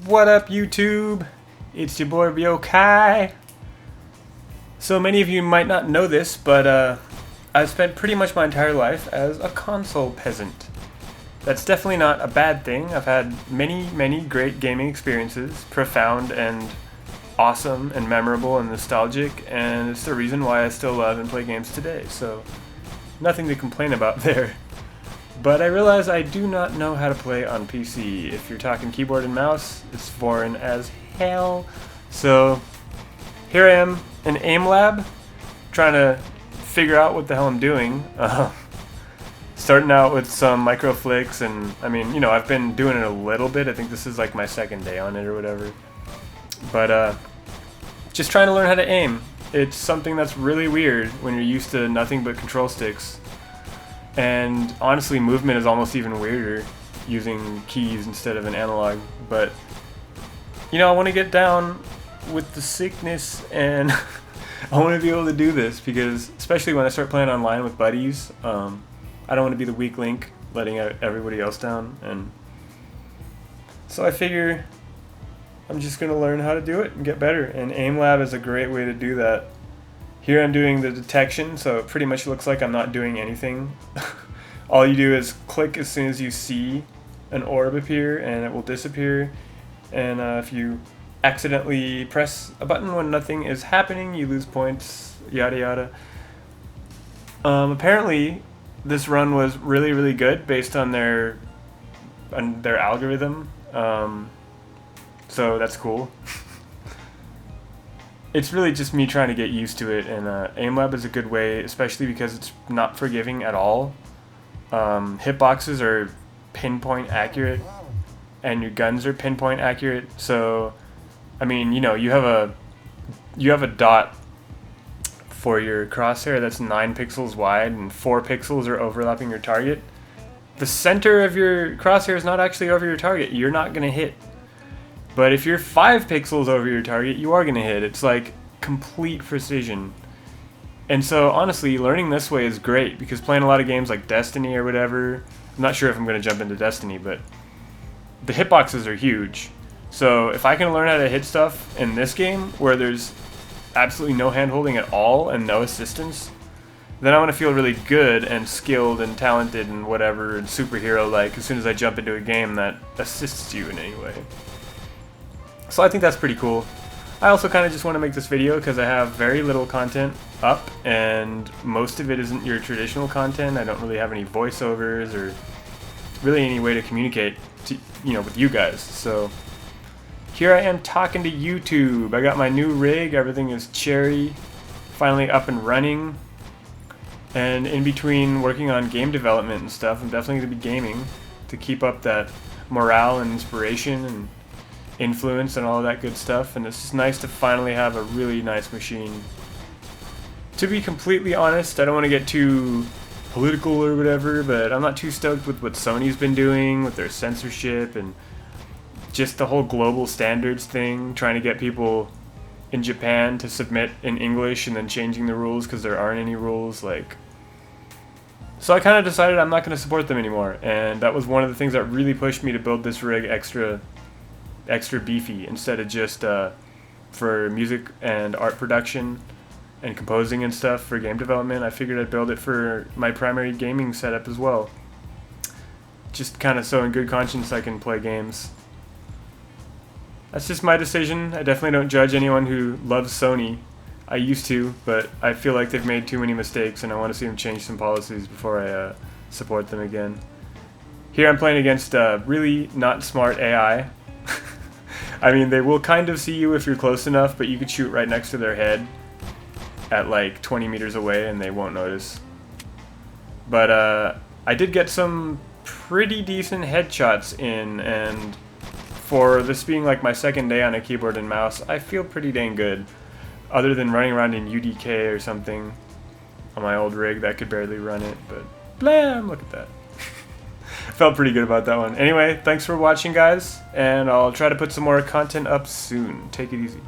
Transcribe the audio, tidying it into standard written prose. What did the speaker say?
What up, YouTube? It's your boy RYO-kai. So many of you might not know this, but I've spent pretty much my entire life as a console peasant. That's definitely not a bad thing. I've had many great gaming experiences, profound and awesome and memorable and nostalgic, and it's the reason why I still love and play games today, so nothing to complain about there. But I realize I do not know how to play on PC. If you're talking keyboard and mouse, it's foreign as hell. So here I am in aim lab, trying to figure out what the hell I'm doing. Starting out with some micro flicks, and I mean, you know, I've been doing it a little bit. I think this is like my second day on it or whatever. But just trying to learn how to aim. It's something that's really weird when you're used to nothing but control sticks. And honestly, movement is almost even weirder using keys instead of an analog. But you know, I want to get down with the sickness, and I want to be able to do this because, especially when I start playing online with buddies, I don't want to be the weak link letting everybody else down. And so I figure I'm just going to learn how to do it and get better. And AimLab is a great way to do that. Here I'm doing the detection, so it pretty much looks like I'm not doing anything. All you do is click as soon as you see an orb appear, and it will disappear. And if you accidentally press a button when nothing is happening, you lose points, yada yada. Apparently, this run was really good based on their algorithm. So that's cool. It's really just me trying to get used to it, and AimLab is a good way, especially because it's not forgiving at all. Hitboxes are pinpoint accurate, and your guns are pinpoint accurate. So, I mean, you know, you have a dot for your crosshair that's 9 pixels wide, and 4 pixels are overlapping your target. The center of your crosshair is not actually over your target. You're not gonna hit. But if you're 5 pixels over your target, you are going to hit. It's like complete precision. And so honestly, learning this way is great because playing a lot of games like Destiny or whatever, I'm not sure if I'm going to jump into Destiny, but the hitboxes are huge. So if I can learn how to hit stuff in this game where there's absolutely no hand-holding at all and no assistance, then I want to feel really good and skilled and talented and whatever and superhero-like as soon as I jump into a game that assists you in any way. So I think that's pretty cool. I also kind of just want to make this video because I have very little content up, and most of it isn't your traditional content. I don't really have any voiceovers or really any way to communicate to, with you guys. So here I am talking to YouTube. I got my new rig. Everything is cherry, finally up and running. And in between working on game development and stuff, I'm definitely going to be gaming to keep up that morale and inspiration and influence and all of that good stuff. And it's just nice to finally have a really nice machine. To be completely honest, I don't want to get too political or whatever, but I'm not too stoked with what Sony's been doing with their censorship and just the whole global standards thing, trying to get people in Japan to submit in English and then changing the rules because there aren't any rules. So I kind of decided I'm not going to support them anymore, and that was one of the things that really pushed me to build this rig extra beefy instead of just for music and art production and composing and stuff for game development. I figured I'd build it for my primary gaming setup as well, just kind of so in good conscience I can play games. That's just my decision. I definitely don't judge anyone who loves Sony. I used to, but I feel like they've made too many mistakes, and I want to see them change some policies before I support them again. Here I'm playing against really not smart AI. I mean, they will kind of see you if you're close enough, but you could shoot right next to their head at like 20 meters away and they won't notice. But I did get some pretty decent headshots in, and for this being like my second day on a keyboard and mouse, I feel pretty dang good. Other than running around in UDK or something on my old rig that could barely run it, but blam, look at that. Felt pretty good about that one. Anyway, thanks for watching, guys, and I'll try to put some more content up soon. Take it easy.